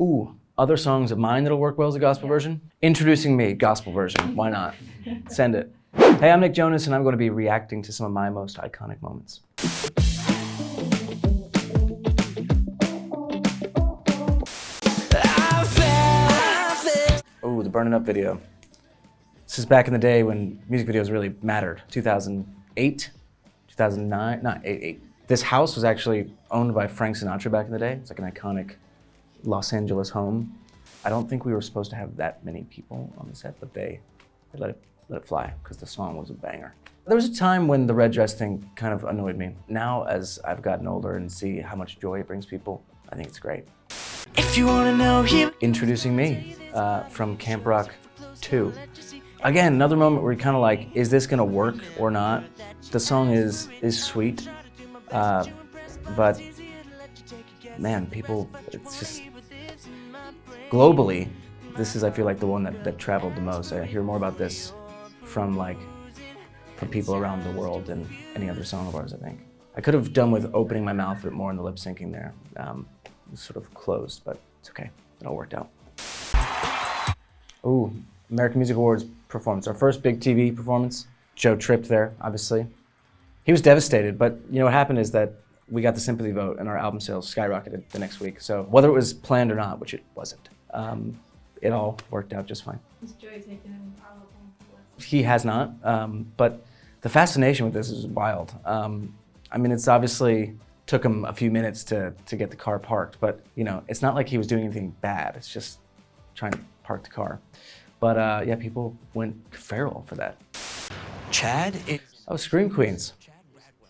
Ooh, other songs of mine that'll work well as a gospel version? Introducing Me, gospel version. Why not? Send it. Hey, I'm Nick Jonas, and I'm going to be reacting to some of my most iconic moments. Ooh, the Burning Up video. This is back in the day when music videos really mattered. 2008, 2009, not 8. This house was actually owned by Frank Sinatra back in the day. It's like an iconic Los Angeles home. I don't think we were supposed to have that many people on the set, but they let it fly because the song was a banger. There was a time when the red dress thing kind of annoyed me. Now, as I've gotten older and see how much joy it brings people, I think it's great. If you want to know him. Introducing Me from Camp Rock 2. Again, another moment where you're kind of like, is this gonna work or not? The song is sweet, but man, people, it's just, globally, this is, I feel like, the one that traveled the most. I hear more about this from people around the world than any other song of ours, I think. I could have done with opening my mouth a bit more in the lip syncing there. It was sort of closed, but it's okay, it all worked out. Ooh, American Music Awards performance, our first big TV performance. Joe tripped there, obviously. He was devastated, but you know what happened is that we got the sympathy vote and our album sales skyrocketed the next week. So whether it was planned or not, which it wasn't, it all worked out just fine. Has Joey taken any Parliament? He has not, but the fascination with this is wild. I mean, it's obviously took him a few minutes to get the car parked, but you know, it's not like he was doing anything bad. It's just trying to park the car. But yeah, people went feral for that. Chad? Oh, Scream Queens.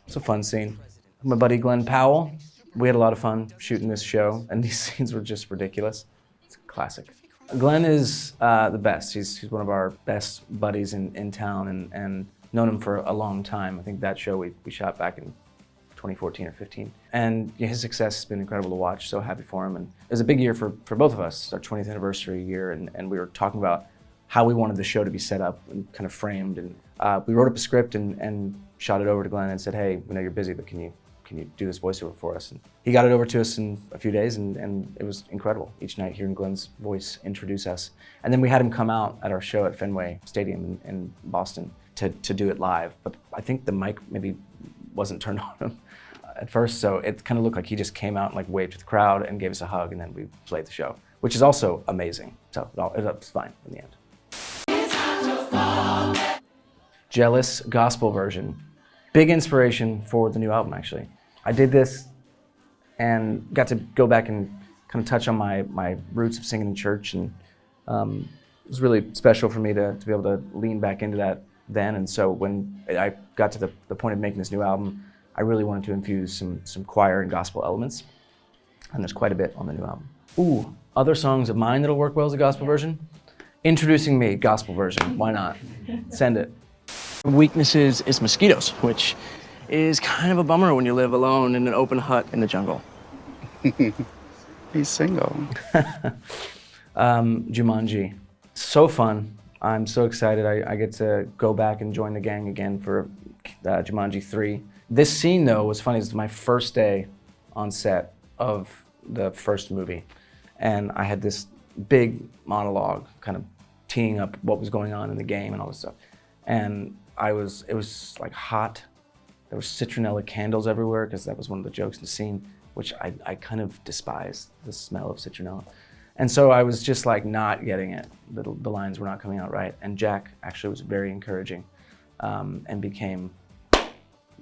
It's a fun scene. My buddy Glenn Powell, we had a lot of fun shooting this show, and these scenes were just ridiculous. It's a classic. Glenn is the best. He's one of our best buddies in town, and known him for a long time. I think that show we shot back in 2014 or 15. And yeah, his success has been incredible to watch, so happy for him. And it was a big year for both of us, our 20th anniversary year, and we were talking about how we wanted the show to be set up and kind of framed. And we wrote up a script and shot it over to Glenn and said, hey, we know you're busy, but can you do this voiceover for us? And he got it over to us in a few days, and it was incredible. Each night hearing Glenn's voice introduce us. And then we had him come out at our show at Fenway Stadium in Boston to do it live. But I think the mic maybe wasn't turned on him at first, so it kind of looked like he just came out and like waved to the crowd and gave us a hug, and then we played the show, which is also amazing. So it was fine in the end. Jealous gospel version. Big inspiration for the new album, actually. I did this and got to go back and kind of touch on my roots of singing in church, and it was really special for me to be able to lean back into that then. And so when I got to the point of making this new album, I really wanted to infuse some choir and gospel elements, and there's quite a bit on the new album. Ooh, other songs of mine that'll work well as a gospel version? Introducing Me, gospel version. Why not? Send it. Weaknesses is mosquitoes, which is kind of a bummer when you live alone in an open hut in the jungle. He's single. Jumanji. So fun. I'm so excited. I get to go back and join the gang again for Jumanji 3. This scene, though, was funny. It was my first day on set of the first movie, and I had this big monologue kind of teeing up what was going on in the game and all this stuff. And it was like hot. There were citronella candles everywhere because that was one of the jokes in the scene, which I kind of despised, the smell of citronella. And so I was just like not getting it. The lines were not coming out right. And Jack actually was very encouraging and became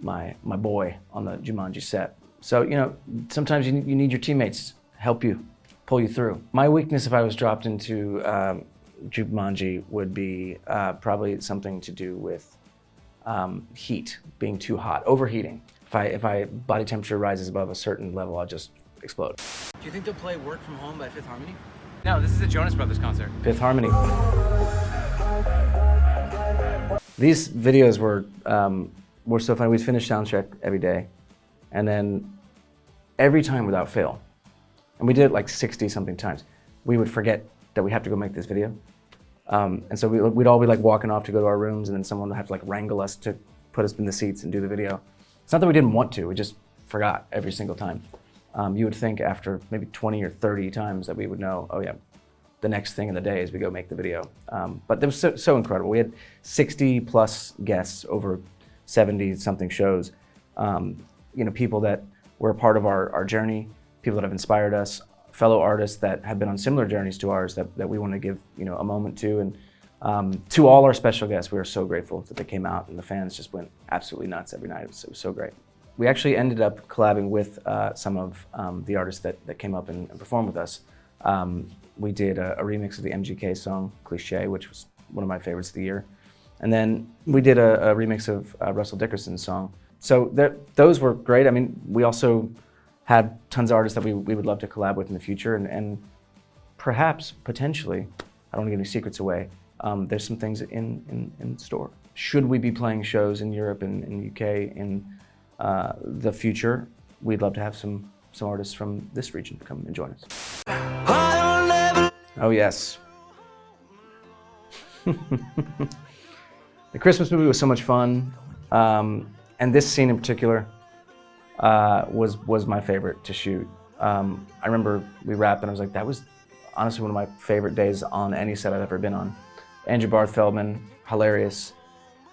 my boy on the Jumanji set. So, you know, sometimes you need your teammates help you, pull you through. My weakness if I was dropped into Jumanji would be probably something to do with heat, being too hot, overheating. If I body temperature rises above a certain level, I'll just explode. Do you think they'll play Work From Home by Fifth Harmony? No, this is a Jonas Brothers concert. Fifth Harmony. These videos were so fun. We'd finish soundcheck every day, and then every time without fail, and we did it like 60-something times, we would forget that we have to go make this video. And so we'd all be like walking off to go to our rooms, and then someone would have to like wrangle us to put us in the seats and do the video. It's not that we didn't want to, we just forgot every single time. You would think after maybe 20 or 30 times that we would know, oh yeah, the next thing in the day is we go make the video. But it was so incredible. We had 60 plus guests over 70 something shows. People that were a part of our journey, people that have inspired us, fellow artists that have been on similar journeys to ours that we want to give a moment to. And to all our special guests, we are so grateful that they came out, and the fans just went absolutely nuts every night. It was so great. We actually ended up collabing with some of the artists that came up and performed with us. We did a remix of the MGK song, Cliché, which was one of my favorites of the year. And then we did a remix of Russell Dickerson's song. So those were great. I mean, we also had tons of artists that we would love to collab with in the future, and perhaps, potentially, I don't want to give any secrets away, there's some things in store. Should we be playing shows in Europe and in the UK in the future, we'd love to have some artists from this region come and join us. Oh yes. The Christmas movie was so much fun, and this scene in particular was my favorite to shoot. I remember we wrapped and I was like, that was honestly one of my favorite days on any set I've ever been on. Andrew Barth Feldman, hilarious,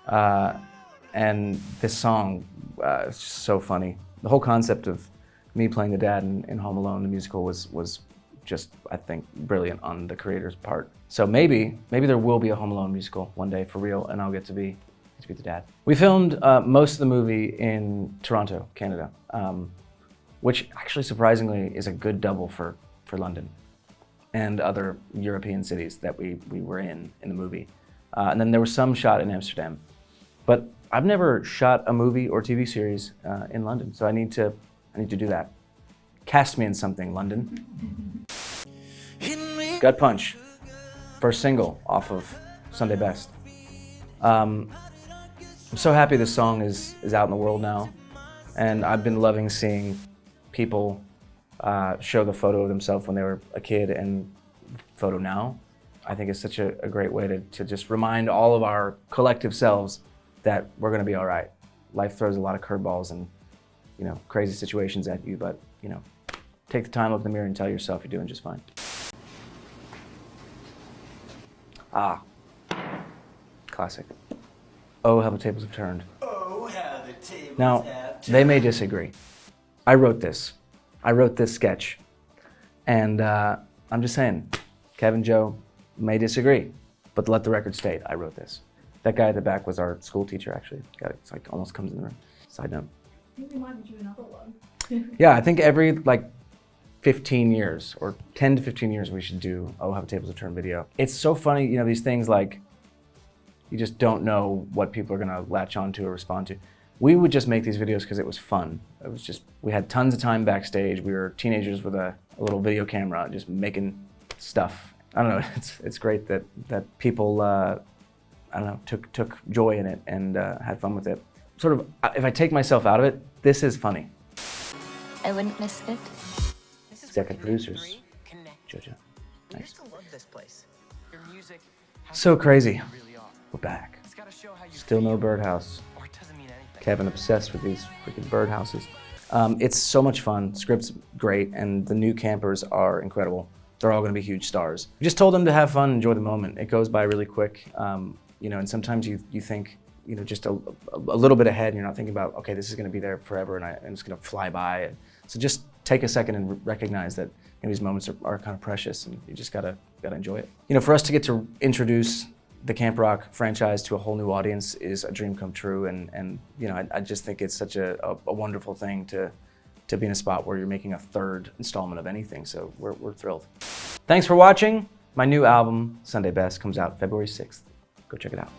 and this song, it's just so funny. The whole concept of me playing the dad in Home Alone, the musical, was just, I think, brilliant on the creator's part. So maybe there will be a Home Alone musical one day for real, and I'll get to be the dad. We filmed most of the movie in Toronto, Canada, which actually surprisingly is a good double for London and other European cities that we were in the movie. And then there was some shot in Amsterdam. But I've never shot a movie or TV series in London, so I need to do that. Cast me in something, London. Gut Punch, first single off of Sunday Best. I'm so happy this song is out in the world now, and I've been loving seeing people show the photo of themselves when they were a kid and photo now. I think it's such a great way to just remind all of our collective selves that we're gonna be all right. Life throws a lot of curveballs and crazy situations at you, but take the time, look in the mirror, and tell yourself you're doing just fine. Ah, classic. Oh, how the tables have turned. Oh, how the tables Now, have turned. they may disagree. I wrote this sketch, and I'm just saying, Kevin, Joe may disagree, but let the record state, I wrote this. That guy at the back was our school teacher, actually. It's like almost comes in the room. Side note. I think we might do another one. Yeah, I think every 15 years or 10 to 15 years we should do Oh How the Tables Have Turned video. It's so funny, these things you just don't know what people are gonna latch onto or respond to. We would just make these videos because it was fun. It was just, we had tons of time backstage. We were teenagers with a little video camera just making stuff. I don't know, it's great that people, took joy in it and had fun with it. Sort of, if I take myself out of it, this is funny. I wouldn't miss it. Executive producers, Jojo. I Nice. used to love this place. Your music has So crazy. you really are. We're back. It's gotta show how you Still no feel, birdhouse. or it doesn't mean anything. Kevin obsessed with these freaking birdhouses. It's so much fun. Script's great, and the new campers are incredible. They're all going to be huge stars. We just told them to have fun, enjoy the moment. It goes by really quick, and sometimes you think, just a little bit ahead, and you're not thinking about, okay, this is going to be there forever, and it's going to fly by. So just take a second and recognize that these moments are kind of precious, and you just gotta enjoy it. For us to get to introduce the Camp Rock franchise to a whole new audience is a dream come true, and I just think it's such a wonderful thing to be in a spot where you're making a third installment of anything. So we're thrilled. Thanks for watching. My new album, Sunday Best, comes out February 6th. Go check it out.